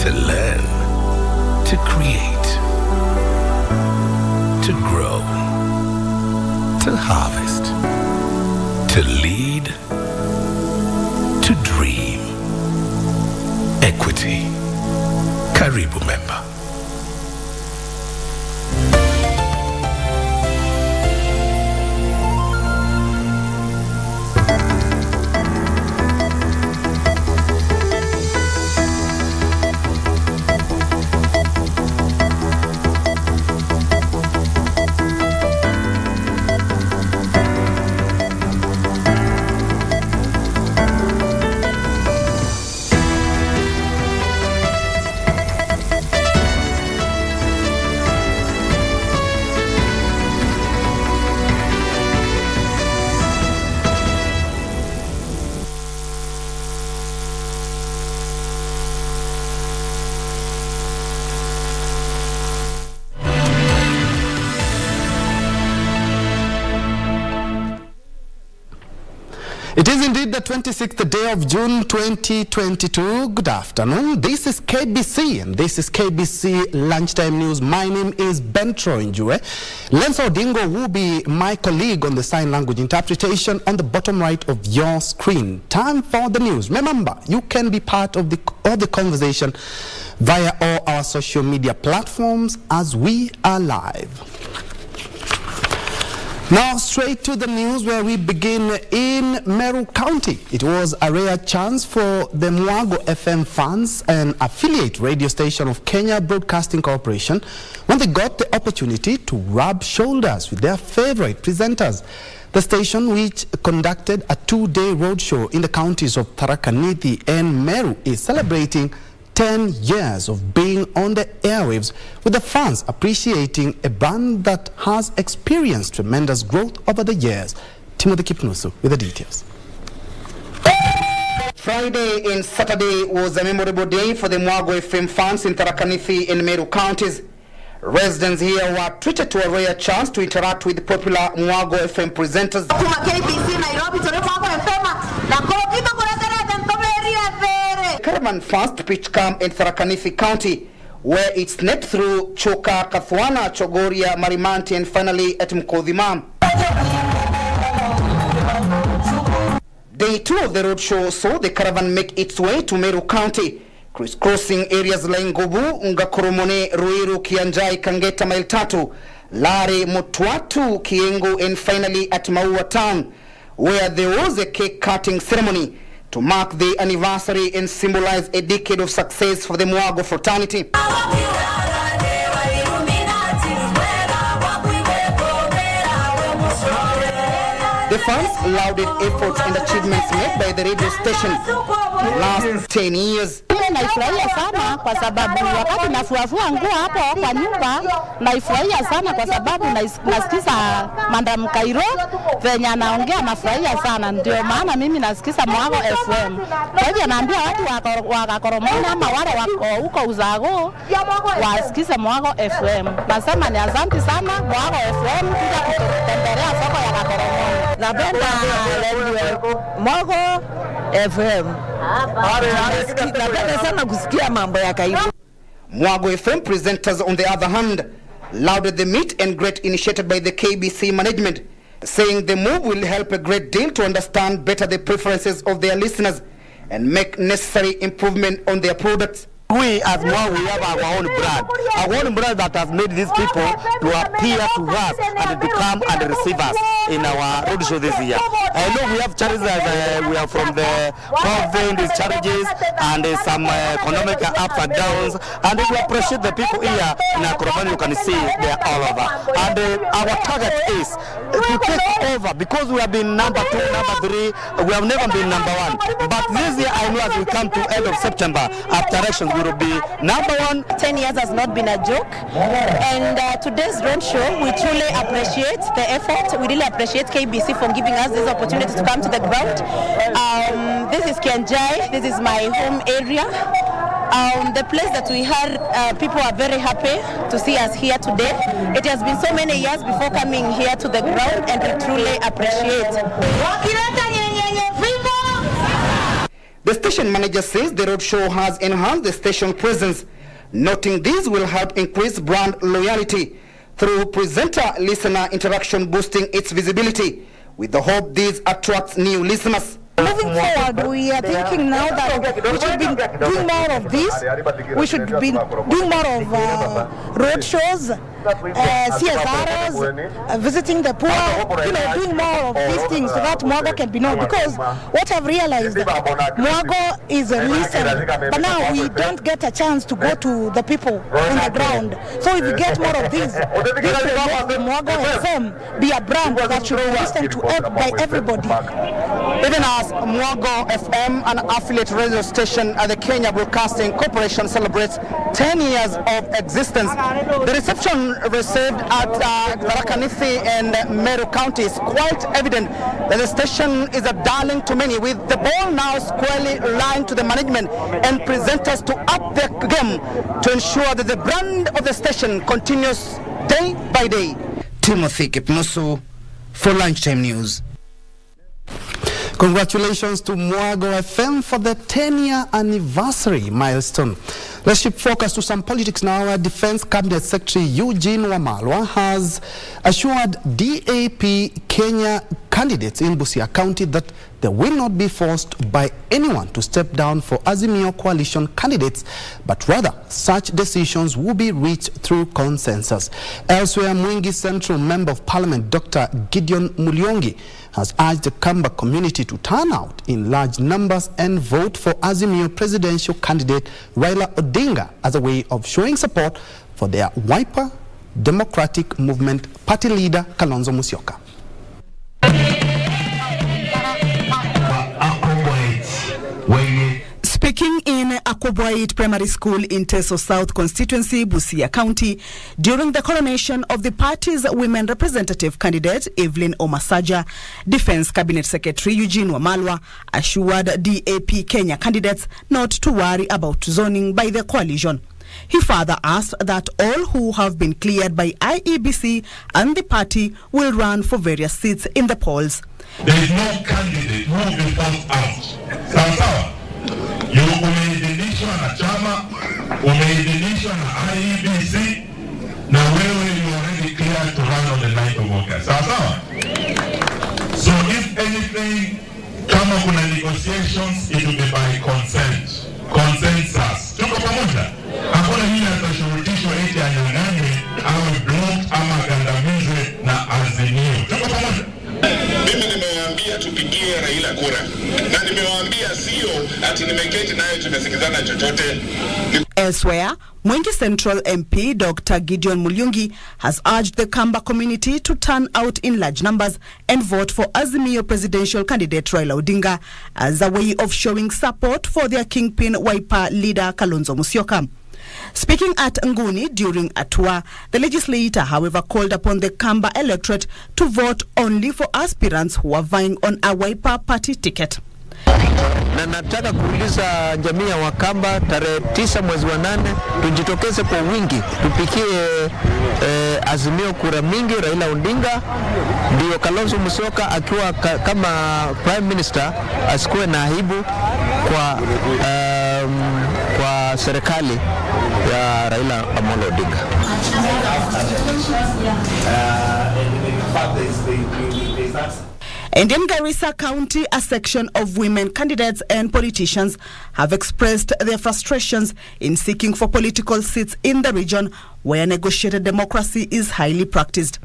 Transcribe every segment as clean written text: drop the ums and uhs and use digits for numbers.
to learn, to create, to grow, to harvest, to lead, to dream. Equity. Karibu member. It is indeed the 26th day of June 2022. Good afternoon. This is KBC and this is KBC Lunchtime News. My name is Njue. Lenzo Odingo will be my colleague on the sign language interpretation on the bottom right of your screen. Time for the news. Remember, you can be part of the conversation via all our social media platforms as we are live. Now straight to the news where we begin in Meru County. It was a rare chance for the Mwago FM fans, an affiliate radio station of Kenya Broadcasting Corporation, when they got the opportunity to rub shoulders with their favorite presenters. The station, which conducted a two-day roadshow in the counties of Tharaka Nithi and Meru, is celebrating 10 years of being on the airwaves, with the fans appreciating a band that has experienced tremendous growth over the years. Timothy Kipnusu with the details. Friday and Saturday was a memorable day for the Mwago FM fans in Tharaka Nithi and Meru counties. Residents here were treated to a rare chance to interact with popular Mwago FM presenters. Caravan first pitch camp in Tharaka Nithi County, where it snapped through Choka, Kathwana, Chogoria, Marimanti, and finally at Mkodhima. Day 2 of the roadshow saw the caravan make its way to Meru County, crisscrossing areas like Ngobu, Ngakoromone, Ruiru, Kianjai, Kangeta, Mailtatu, Lare, Mutwatu, Kiengo, and finally at Maua Town, where there was a cake cutting ceremony to mark the anniversary and symbolize a decade of success for the Mwago fraternity. The fans lauded efforts and achievements made by the radio station in the last 10 years. Naifurahia sana kwa sababu wakati nafuafua nguo hapo kwa nyumba, naifurahia sana kwa sababu nasikiza Madam Kairo venye anaongea, nafurahia sana. Ndio maana mimi nasikiza Mwago FM. Kwa hivyo naambia watu wa Koromoni ama wale wako huko Uzago wasikize Mwago FM. Nasema ni asante sana Mwago FM kuja kutembelea soko ya Koromoni. Napenda Mwago FM. Mwago FM presenters, on the other hand, lauded the meet and greet initiated by the KBC management, saying the move will help a great deal to understand better the preferences of their listeners and make necessary improvement on their products. We as Mwago, we have our own brand that has made these people to appear to us and to come and receive us in our roadshow this year. I know we have charities that we are from the COVID challenges and some economic ups and downs, and we appreciate the people here in Koromoni. You can see they are all over. And our target is to take over, because we have been number 2, number 3, we have never been number 1. But this year I know as we come to end of September, after elections we will be number 1. 10 years has not been a joke, and today's roadshow, we truly appreciate the effort. We really appreciate KBC for giving us this opportunity to come to the ground. This is Kianjai, this is my home area. The place that we had, people are very happy to see us here today. It has been so many years before coming here to the ground, and we truly appreciate. The station manager says the roadshow has enhanced the station presence, noting this will help increase brand loyalty through presenter-listener interaction, boosting its visibility, with the hope this attracts new listeners. Moving forward, we are thinking now that we should be doing more of this. We should be doing more of road shows, CSRs, visiting the poor, doing more of these things so that Mwago can be known. Because what I've realized, Mwago is a listen, but now we don't get a chance to go to the people on the ground. So if we get more of this will let the Mwago FM be a brand that should be listened to by everybody. Even as Mwago FM, an affiliate radio station at the Kenya Broadcasting Corporation, celebrates 10 years of existence, the reception received at Tharaka Nithi and Meru County is quite evident that the station is a darling to many, with the ball now squarely lying to the management and presenters to up their game to ensure that the brand of the station continues day by day. Timothy Kipnusu for Lunchtime News. Congratulations to Mwago FM for the 10-year anniversary milestone. Let's shift focus to some politics now. Our Defense Cabinet Secretary Eugene Wamalwa has assured DAP Kenya candidates in Busia County that they will not be forced by anyone to step down for Azimio coalition candidates, but rather such decisions will be reached through consensus. Elsewhere, Mwingi Central Member of Parliament Dr. Gideon Muliongi has urged the Kamba community to turn out in large numbers and vote for Azimio presidential candidate Raila Odinga as a way of showing support for their Wiper Democratic Movement party leader Kalonzo Musyoka. Speaking in Akobwait Primary School in Teso South Constituency, Busia County, during the coronation of the party's women representative candidate, Evelyn Omasaja, Defense Cabinet Secretary Eugene Wamalwa assured DAP Kenya candidates not to worry about zoning by the coalition. He further asked that all who have been cleared by IEBC and the party will run for various seats in the polls. There is no candidate who will be forced out. Sawa. Umeidhinishwa na chama, umeidhinishwa na IEBC, na wewe you already cleared to run on the 9th of August. Sawa. So if anything, kama kuna negotiations, it will be by consent. Consensus. Tuko pamoja. Hakuna yule atashurutishwa eti anyang'anywe awe blocked ama gandamizwe na Azimio. Tuko pamoja. Mimi nimewaambia tupigie Raila kura. Na nimewaambia sio ati nimeketi naye tumesikizana chochote. Elsewhere, Mwingi Central MP Dr. Gideon Muliongi has urged the Kamba community to turn out in large numbers and vote for Azimio presidential candidate Raila Odinga as a way of showing support for their kingpin Wiper leader Kalonzo Musyoka. Speaking at Nguni during a tour, the legislator, however, called upon the Kamba electorate to vote only for aspirants who are vying on a Wiper party ticket. Na nataka kuuliza jamii ya Wakamba tarehe 9 mwezi wa 8 tujitokeze kwa wingi tupikie Azimio kura mingi Raila Odinga, ndio Kalonzo Musyoka akiwa kama prime minister asikuwe na aibu kwa serikali ya Raila Amolo Odinga. And in Garissa County, a section of women candidates and politicians have expressed their frustrations in seeking for political seats in the region where negotiated democracy is highly practiced.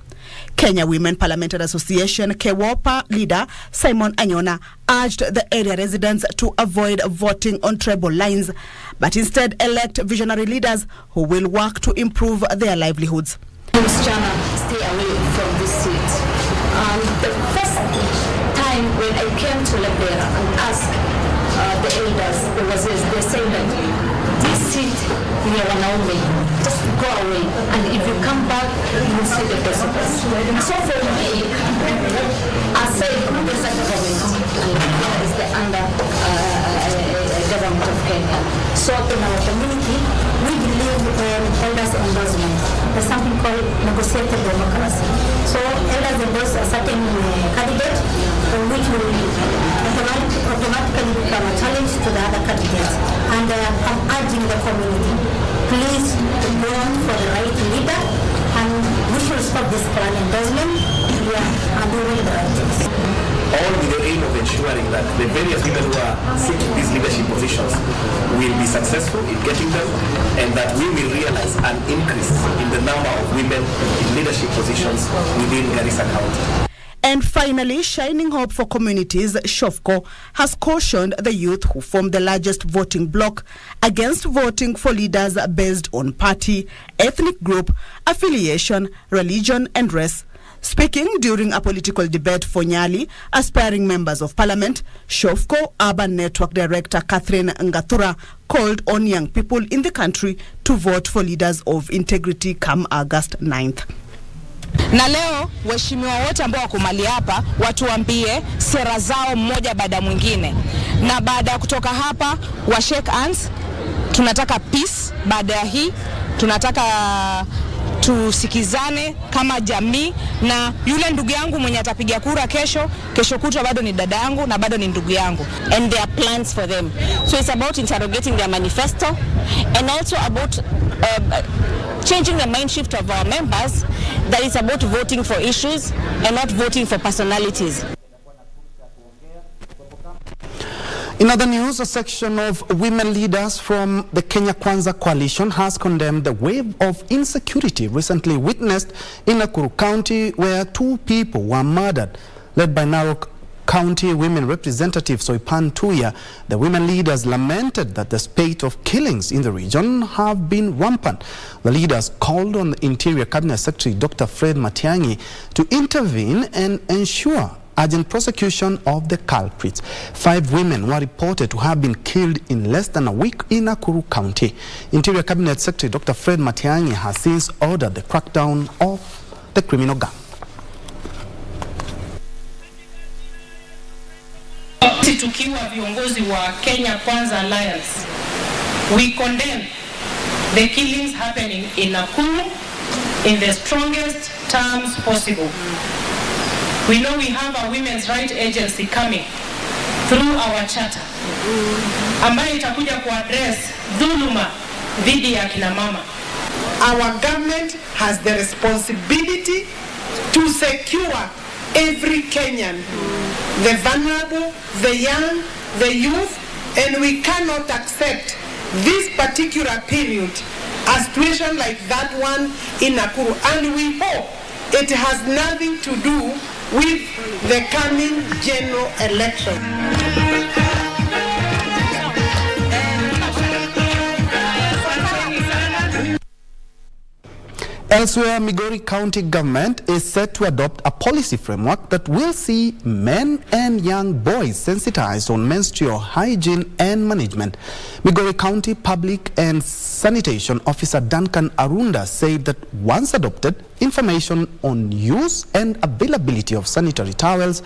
Kenya Women Parliamentary Association KWOPA leader Simon Anyona urged the area residents to avoid voting on tribal lines, but instead elect visionary leaders who will work to improve their livelihoods. Msichana, stay away from this seat. The first time when I came to Lebera and asked the elders, they said that this seat we are wanaume, just go away, and if you come back, you will see the principles. So for me, I say there's a government, and Kenya is the under government of Kenya. So in our community, we believe in elders' endorsement. there's something called negotiated democracy. So elders endorse a certain candidate, which will automatically become a challenge to the other candidates. And I'm urging the community, please vote for the right leader, and we should stop this plan endorsement. And we will do the right things. All with the aim of ensuring that the various women who are seeking these leadership positions will be successful in getting them, and that we will realize an increase in the number of women in leadership positions within Garissa County. And finally, Shining Hope for Communities, SHOFCO, has cautioned the youth who form the largest voting bloc against voting for leaders based on party, ethnic group, affiliation, religion and race. Speaking during a political debate for Nyali, aspiring members of parliament, SHOFCO Urban Network Director Catherine Ngathura called on young people in the country to vote for leaders of integrity come August 9th. Na leo waheshimiwa wote ambao wako mahali hapa watuambie sera zao mmoja baada mwingine. Na baada ya kutoka hapa wa shake hands, tunataka peace. Baada ya hii tunataka tusikizane kama jamii, na yule ndugu yangu mwenye atapiga kura kesho kutwa bado ni dada yangu na bado ni ndugu yangu. And there are plans for them. So it's about interrogating their manifesto and also about changing the mind shift of our members, that it's about voting for issues and not voting for personalities. In other news, a section of women leaders from the Kenya Kwanza coalition has condemned the wave of insecurity recently witnessed in Nakuru County, where 2 people were murdered. Led by Narok County Women Representative Soipan Tuya, the women leaders lamented that the spate of killings in the region have been rampant. The leaders called on the Interior Cabinet Secretary Dr. Fred Matiang'i to intervene and ensure urgent prosecution of the culprits. 5 women were reported to have been killed in less than a week in Nakuru County. Interior Cabinet Secretary Dr. Fred Matiang'i has since ordered the crackdown of the criminal gang. Tukiwa viongozi wa Kenya Kwanza Alliance, we condemn the killings happening in Nakuru in the strongest terms possible. We know we have a women's rights agency coming through our charter ambayo itakuja kuaddress dhuluma dhidi ya kina mama. Our government has the responsibility to secure every Kenyan, the vulnerable, the young, the youth, and we cannot accept this particular period, a situation like that one in Nakuru, and we hope it has nothing to do with the coming general election. Elsewhere, Migori County government is set to adopt a policy framework that will see men and young boys sensitized on menstrual hygiene and management. Migori County Public and Sanitation Officer Duncan Arunda said that once adopted, information on use and availability of sanitary towels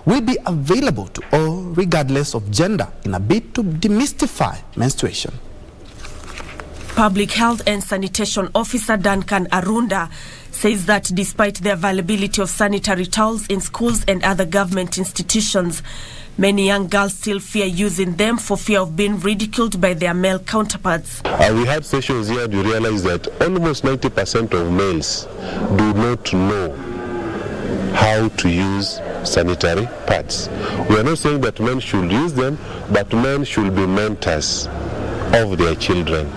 will be available to all regardless of gender in a bid to demystify menstruation. Public Health and Sanitation Officer Duncan Arunda says that despite the availability of sanitary towels in schools and other government institutions, many young girls still fear using them for fear of being ridiculed by their male counterparts. We had sessions here to realize that almost 90% of males do not know how to use sanitary pads. We are not saying that men should use them, but men should be mentors of their children.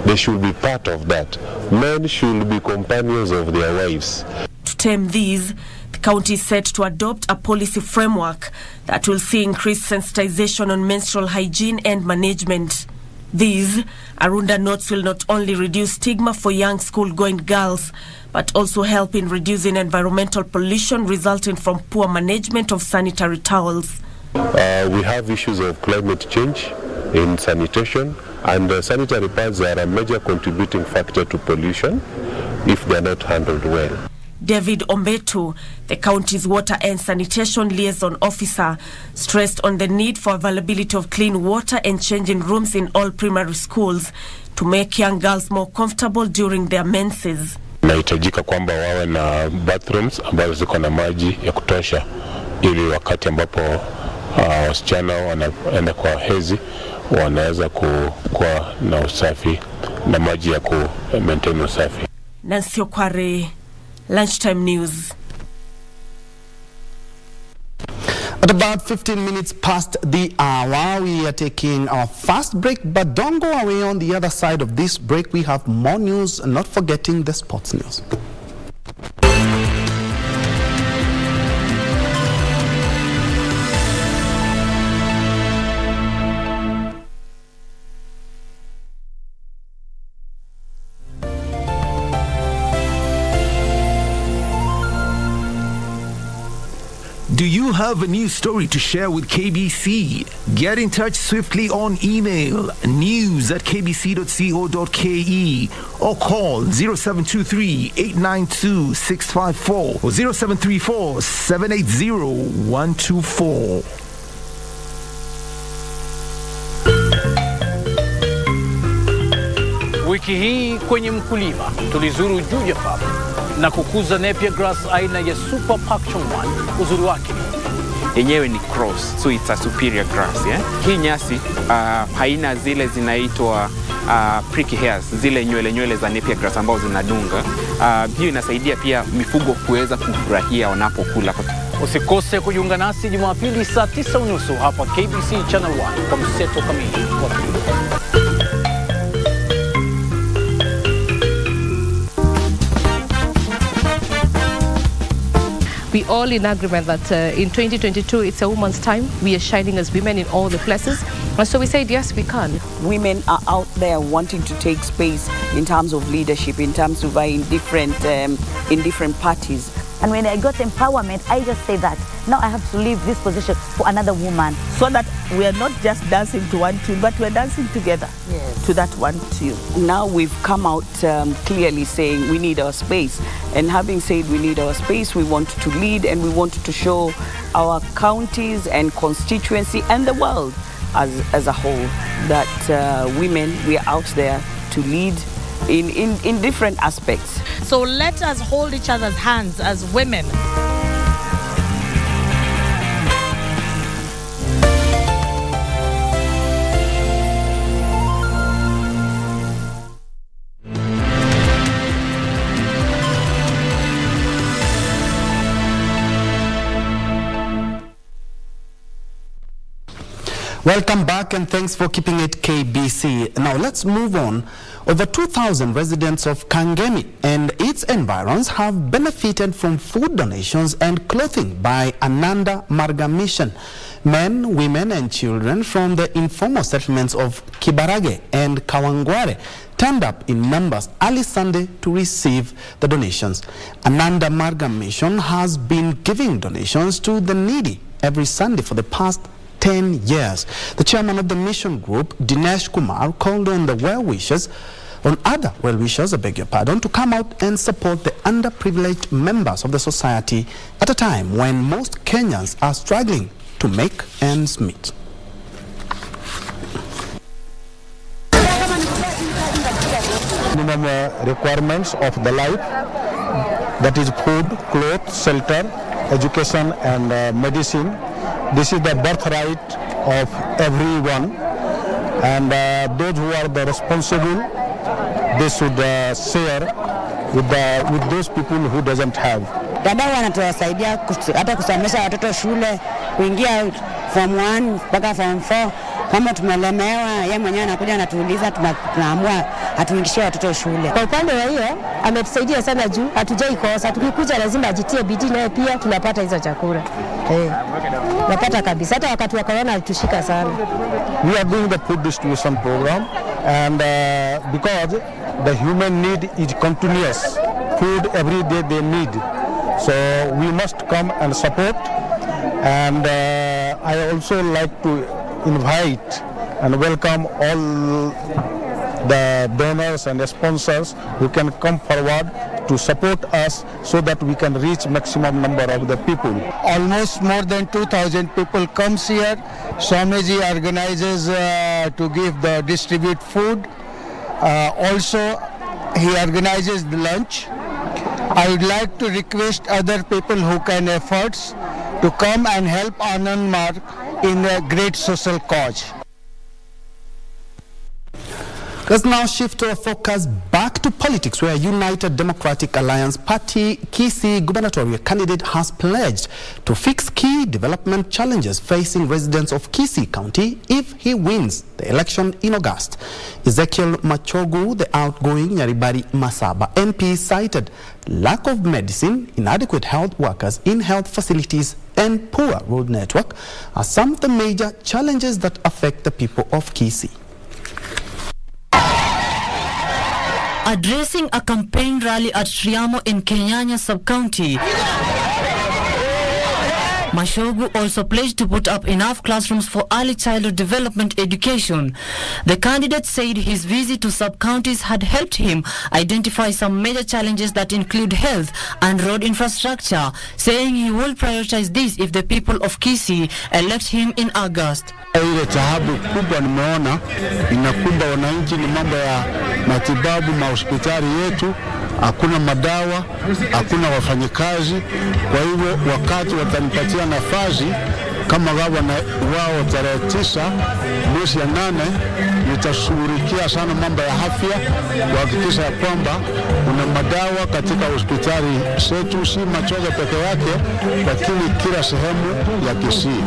They should be part of that. Men should be companions of their wives. To tame these, the county is set to adopt a policy framework that will see increased sensitization on menstrual hygiene and management. These, Arunda notes, will not only reduce stigma for young school-going girls, but also help in reducing environmental pollution resulting from poor management of sanitary towels. We have issues of climate change in sanitation, and sanitary pads are a major contributing factor to pollution if they are not handled well. David Ombetu, the county's water and sanitation liaison officer, stressed on the need for availability of clean water and changing rooms in all primary schools to make young girls more comfortable during their menses. Inahitajika kwamba wawe na bathrooms ambazo ziko na maji ya kutosha, ili wakati ambapo wasichana wanaenda kwa hedhi wanaweza kuwa na usafi na maji ya ku maintain usafi. Nancy Okware, Lunchtime News. At about 15 minutes past the hour, we are taking our first break, but don't go away. On the other side of this break, we have more news, not forgetting the sports news. Do you have a news story to share with KBC? Get in touch swiftly on email news@kbc.co.ke or call 0723-892-654 or 0734-780-124. Wiki hii kwenye Mkulima tulizuru Njue Farm na kukuza Napier grass aina ya Super Paction 1. Uzuri wake yenyewe ni cross, so it's a superior grass, yeah? Hii nyasi haina zile zinaitwa pricky hairs, zile nywele za Napier grass ambazo zinadunga. Hiyo inasaidia pia mifugo kuweza kufurahia wanapokula. Usikose kujiunga nasi Jumapili saa 9:30 hapa KBC Channel 1 kwa mseto kamili wa kilimo. We all in agreement that in 2022 it's a woman's time. We are shining as women in all the places, and so we said yes, we can. Women are out there wanting to take space in terms of leadership, in terms of in different parties. And when I got empowerment, I just say that now I have to leave this position for another woman. So that we are not just dancing to one tune, but we're dancing together to that one tune. Now we've come out clearly saying we need our space. And having said we need our space, we want to lead and we want to show our counties and constituency and the world as a whole that women, we are out there to lead in different aspects. So let us hold each other's hands as women. Welcome back and thanks for keeping it KBC. Now let's move on. Over 2,000 residents of Kangemi and its environs have benefited from food donations and clothing by Ananda Marga Mission. Men, women and children from the informal settlements of Kibarage and Kawangware turned up in numbers early Sunday to receive the donations. Ananda Marga Mission has been giving donations to the needy every Sunday for the past 10 years. The chairman of the mission group, Dinesh Kumar, called on the other well-wishers, to come out and support the underprivileged members of the society at a time when most Kenyans are struggling to make ends meet. Minimum requirements of the life, that is food, clothes, shelter, education and medicine. This is the birthright of everyone, and those who are the responsible, they should share with those people who doesn't have. Dada wanatusaidia hata kusomesha watoto shule, kuingia form 1 mpaka form 4. Kama tumelemewa, yeye mwenyewe anakuja anatuuliza, tunaamua atuingishie watoto shule. Kwa upande wa hiyo ametusaidia sana juu hatujai kosa. Tukikuja lazima ajitie bidii naye pia tunapata hizo chakula. Napata kabisa, hata wakati wa corona alitushika sana. We are doing the food distribution program, and because the human need is continuous, food every day they need, so we must come and support. And I also like to invite and welcome all the donors and the sponsors who can come forward to support us so that we can reach maximum number of the people. Almost more than 2,000 people comes here. Swamiji organizes to distribute food. Also, he organizes the lunch I would like to request other people who can afford to come and help Anand Mark in a great social cause. Let's now shift our focus back to politics, where United Democratic Alliance Party Kisii gubernatorial candidate has pledged to fix key development challenges facing residents of Kisii County if he wins the election in August. Ezekiel Machogu, the outgoing Nyaribari Masaba MP, cited lack of medicine, inadequate health workers in health facilities, and poor road network as some of the major challenges that affect the people of Kisii. Addressing a campaign rally at Triamo in Kenyanya sub-county, Mashogu also pledged to put up enough classrooms for early childhood development education. The candidate said his visit to sub-counties had helped him identify some major challenges that include health and road infrastructure, saying he will prioritize this if the people of Kisii elect him in August. Ile taabu kubwa nimeona inakumba wananchi ni mambo ya matibabu, mahospitali yetu, hakuna madawa, hakuna wafanyikazi. Kwa hivyo wakati watanipatia nafasi kama gavana wao tarehe 9 mwezi ya 8, nitashughulikia sana mambo ya afya, kuhakikisha ya kwamba kuna madawa katika hospitali zetu, si Machoga peke yake, lakini kila sehemu ya Kisii.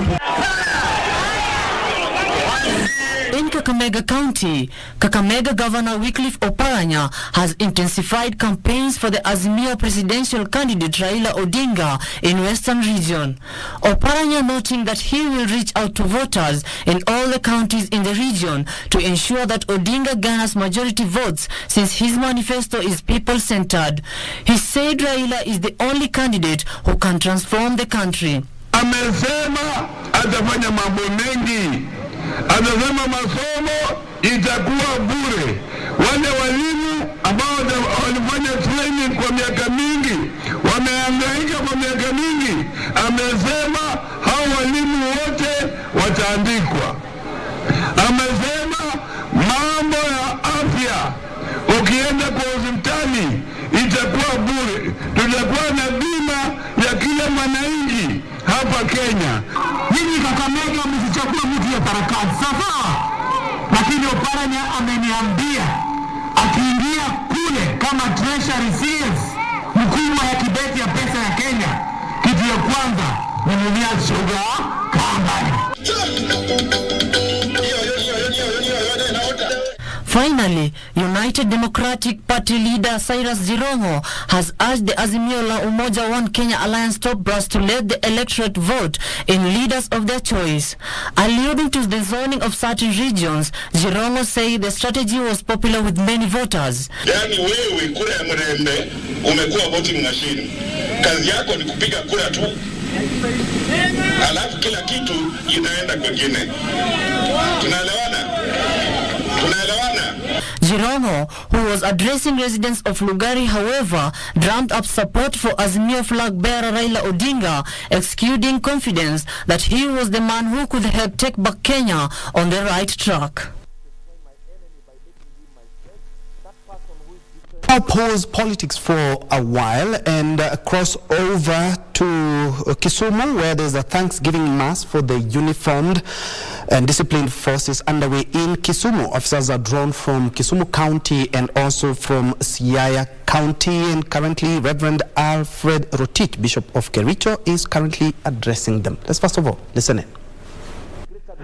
In Kakamega County, Kakamega Governor Wycliffe Oparanya has intensified campaigns for the Azimio presidential candidate Raila Odinga in Western Region. Oparanya noting that he will reach out to voters in all the counties in the region to ensure that Odinga garners majority votes, since his manifesto is people-centered. He said Raila is the only candidate who can transform the country. Amesema atafanya mambo mengi. Anasema masomo itakuwa bure. Wale walimu ambao walifanya training kwa miaka mingi, wamehangaika kwa miaka mingi, amesema hao walimu wote wataandikwa. Amesema mambo ya afya, ukienda kwa hospitali itakuwa bure. Tutakuwa na bima ya kila mwananchi hapa Kenya. Nyinyi Kakamega msichague mtu ya tarakati, sawa? Lakini Oparanya ameniambia akiingia kule kama treasury CS, mkubwa ya kibeti ya pesa ya Kenya, kitu ya kwanza ni mumia sugar kambani. Finally, United Democratic Party leader Cyrus Jirongo has urged the Azimio la Umoja One Kenya Alliance top brass to let the electorate vote in leaders of their choice. Alluding to the zoning of certain regions, Jirongo said the strategy was popular with many voters. Yani wewe kura ya mrembe umekuwa voting machine. Kazi yako ni kupiga kura tu. Alafu kila kitu inaenda kwingine. Tunaelewana? Jirongo, who was addressing residents of Lugari, however, drummed up support for Azimio flag bearer Raila Odinga, exuding confidence that he was the man who could help take back Kenya on the right track. I'll pause politics for a while and cross over to Kisumu, where there's a Thanksgiving Mass for the uniformed and disciplined forces underway in Kisumu. Officers are drawn from Kisumu County and also from Siaya County, and currently Reverend Alfred Rotich, Bishop of Kericho, is currently addressing them. Let's first of all listen in.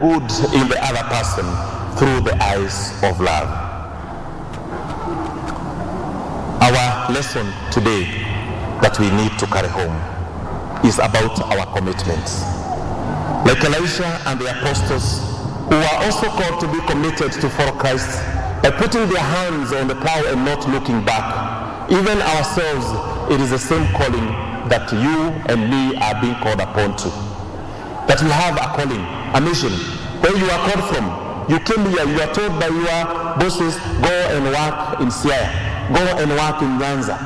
Good in the other person through the eyes of love. Our lesson today that we need to carry home is about our commitments. Like Elisha and the apostles, who are also called to be committed to follow Christ by putting their hands on the plow and not looking back. Even ourselves, it is the same calling that you and me are being called upon to. That we have a calling, a mission. Where you are called from, you came here, you are told by your bosses, go and work in Siaya. Go and work in Nyanza.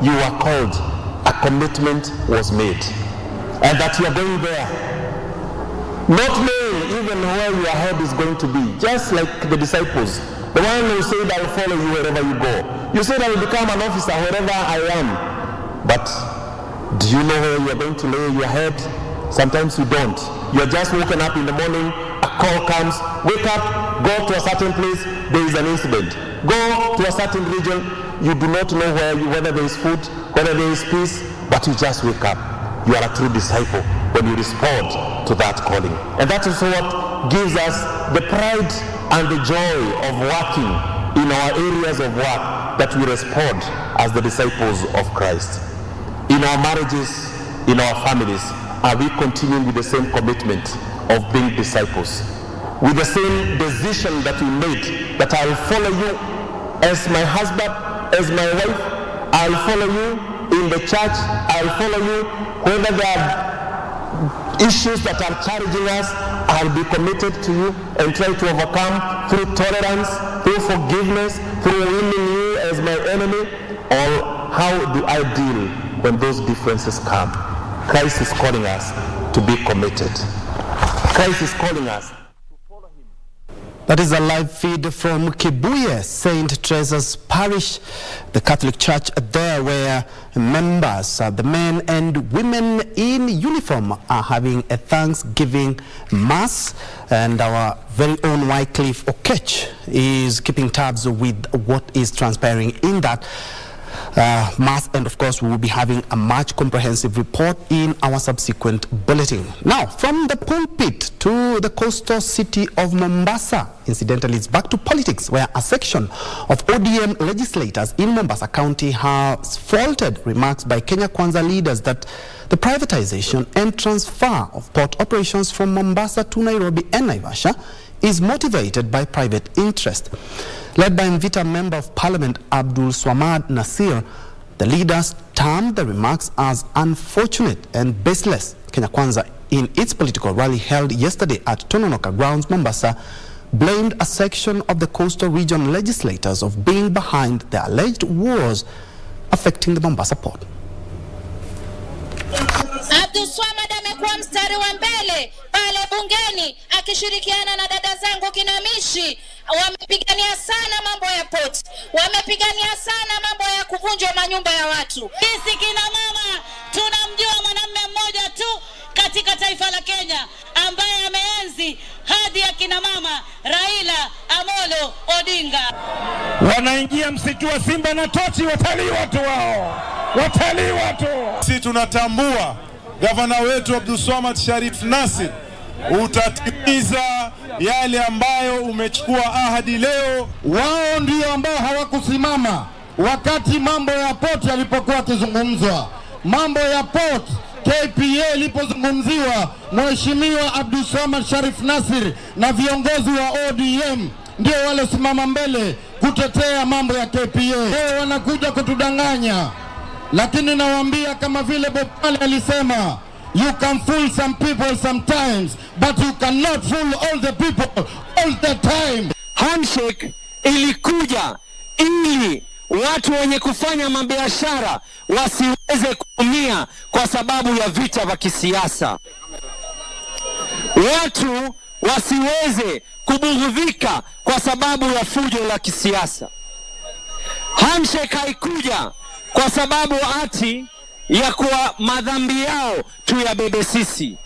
You are called. A commitment was made. And that you are going there. Not knowing even where your head is going to be. Just like the disciples. The one who said, I will follow you wherever you go. You said, I will become an officer wherever I am. But do you know where you are going to lay your head? Sometimes you don't. You are just waking up in the morning, a call comes, wake up, go to a certain place, there is an incident. Go to a certain region, you do not know whether there is food, whether there is peace, but you just wake up. You are a true disciple when you respond to that calling. And that is what gives us the pride and the joy of working in our areas of work, that we respond as the disciples of Christ. In our marriages, in our families, are we continuing with the same commitment of being disciples? With the same decision that we made, that I'll follow you as my husband, as my wife, I'll follow you in the church, I'll follow you whether there are issues that are challenging us, I'll be committed to you and try to overcome through tolerance, through forgiveness, through winning you as my enemy. Or how do I deal when those differences come? Christ is calling us to be committed. Christ is calling us. That is a live feed from Kibuye, St. Teresa's Parish, the Catholic Church there, where members, the men and women in uniform, are having a Thanksgiving Mass. And our very own Wycliffe Okech is keeping tabs with what is transpiring in that Mass, and of course we will be having a much comprehensive report in our subsequent bulletin. Now, from the pulpit to the coastal city of Mombasa, incidentally it's back to politics, where a section of ODM legislators in Mombasa County has faulted remarks by Kenya Kwanza leaders that the privatization and transfer of port operations from Mombasa to Nairobi and Naivasha is motivated by private interest. Led by Mvita Member of Parliament Abdul Swamad Nasir, the leaders termed the remarks as unfortunate and baseless. Kenya Kwanza, in its political rally held yesterday at Tononoka Grounds, Mombasa, blamed a section of the coastal region legislators of being behind the alleged wars affecting the Mombasa port. Abdul Swamad amekuwa mstari wa mbele pale bungeni akishirikiana na dada zangu kinamishi. Wamepigania sana mambo ya port, wamepigania sana mambo ya kuvunjwa manyumba ya watu. Sisi kina mama tunamjua mwanamume mmoja tu katika taifa la Kenya ambaye ameenzi hadhi ya kina mama, Raila Amolo Odinga. Wanaingia msitu wa Simba na tochi, watalii watu wao, watalii watu. Sisi tunatambua gavana wetu Abdul Swamad Sharif Nasir utatimiza yale ambayo umechukua ahadi leo. Wao ndio ambao hawakusimama wakati mambo ya port yalipokuwa kizungumzwa. Mambo ya port KPA ilipozungumziwa, Mheshimiwa Abdul Swamad Sharif Nasir na viongozi wa ODM ndio wale simama mbele kutetea mambo ya KPA. Wao wanakuja kutudanganya, lakini nawaambia kama vile Bob Marley alisema, you can fool some people sometimes, but you cannot fool all the people all the time. Handshake ilikuja ili watu wenye kufanya mabiashara wasiweze kuumia kwa sababu ya vita vya kisiasa. Watu wasiweze kubughudhika kwa sababu ya fujo la kisiasa. Handshake haikuja kwa sababu ati ya kuwa madhambi yao tuyabebe sisi.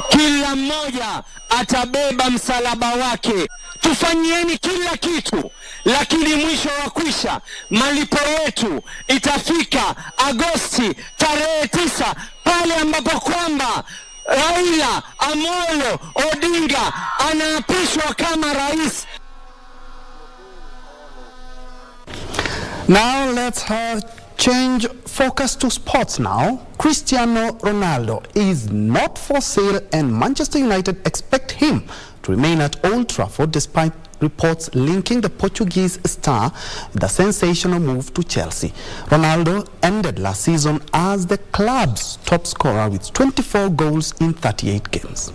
Kila mmoja atabeba msalaba wake. Tufanyieni kila kitu, lakini mwisho wa kwisha malipo yetu itafika Agosti tarehe 9, pale ambapo kwamba Raila Amolo Odinga anaapishwa kama rais. Now let's change focus to sports now. Cristiano Ronaldo is not for sale and Manchester United expect him to remain at Old Trafford despite reports linking the Portuguese star with the sensational move to Chelsea. Ronaldo ended last season as the club's top scorer with 24 goals in 38 games.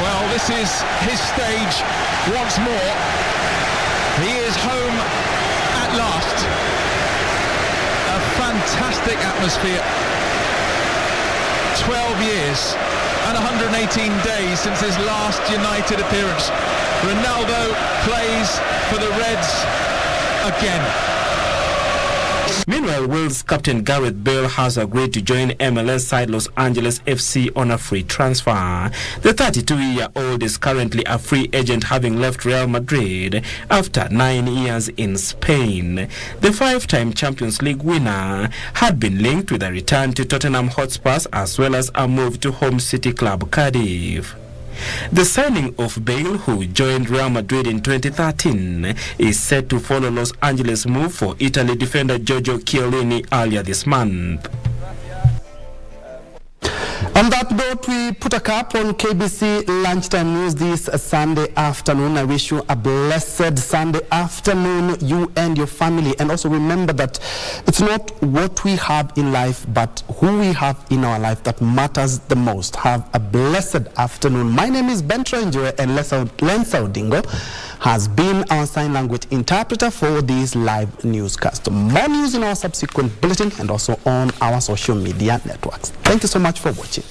Well, this is his stage once more. He is home at last. A fantastic atmosphere 12 years and 118 days since his last United appearance. Ronaldo plays for the Reds again. Meanwhile, Wolves captain Gareth Bale has agreed to join MLS side Los Angeles FC on a free transfer. The 32-year-old is currently a free agent, having left Real Madrid after 9 years in Spain. The 5-time Champions League winner had been linked with a return to Tottenham Hotspurs as well as a move to home city club Cardiff. The signing of Bale, who joined Real Madrid in 2013, is set to follow Los Angeles' move for Italy defender Giorgio Chiellini earlier this month. On that note, we put a cap on KBC Lunchtime News this Sunday afternoon. I wish you a blessed Sunday afternoon, you and your family. And also remember that it's not what we have in life, but who we have in our life that matters the most. Have a blessed afternoon. My name is Njue, and Lensa Odingo has been our sign language interpreter for this live newscast. More news in our subsequent bulletin and also on our social media networks. Thank you so much for watching.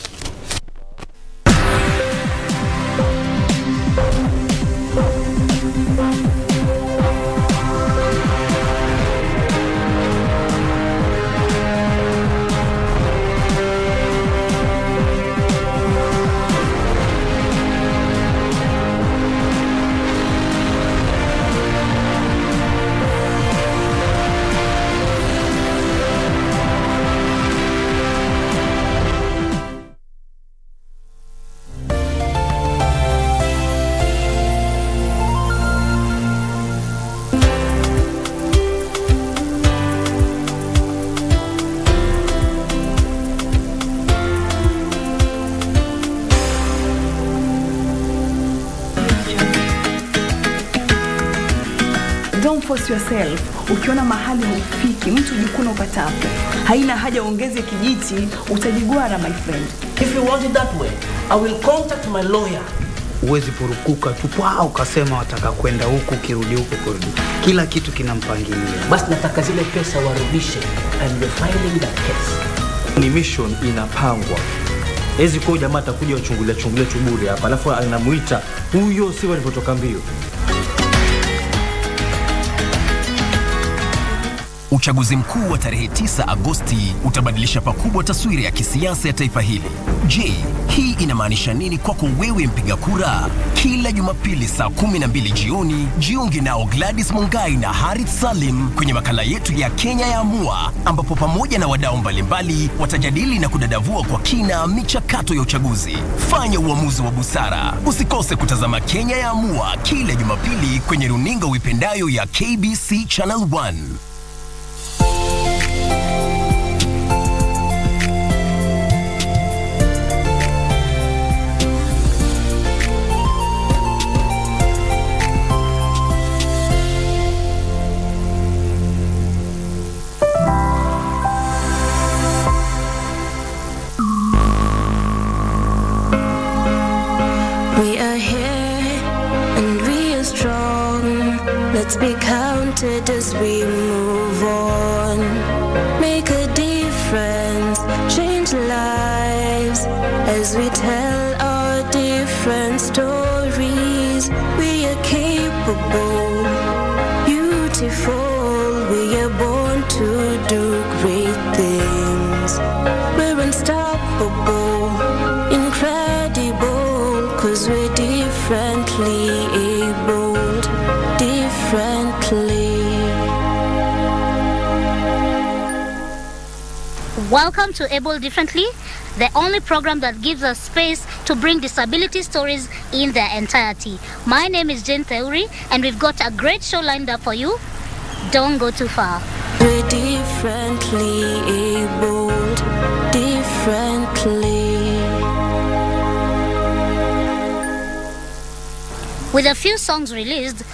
Don't force yourself. Ukiona mahali hufiki, mtu jikuna upatapo. Haina haja ongeze kijiti, utajigwara my friend. If you want it that way, I will contact my lawyer. Uwezi purukuka tu kwa ukasema wataka kwenda huku kirudi huku kurudi. Kila kitu kina mpangilio. Basi nataka zile pesa warudishe, and you're filing that case. Ni mission inapangwa. Ezi kwa jamaa atakuja uchungulia chuburi hapa, alafu anamuita huyo si walipotoka mbio. Uchaguzi mkuu wa tarehe 9 Agosti utabadilisha pakubwa taswira ya kisiasa ya taifa hili. Je, hii inamaanisha nini kwako wewe mpiga kura? Kila Jumapili saa 12 jioni, jiunge nao Gladys Mungai na Harith Salim kwenye makala yetu ya Kenya ya Amua, ambapo pamoja na wadau mbalimbali watajadili na kudadavua kwa kina michakato ya uchaguzi. Fanya uamuzi wa busara. Usikose kutazama Kenya ya Amua kila Jumapili kwenye runinga uipendayo ya KBC Channel 1. Let's be counted as we move on. Make a difference, change lives as we tell our different stories. We are capable, beautiful. We are born to do great things. We're unstoppable, incredible, 'cause we're differently abled. Welcome to Able Differently, the only program that gives us space to bring disability stories in their entirety. My name is Jen Theuri, and we've got a great show lined up for you. Don't go too far. We're differently abled, differently. With a few songs released,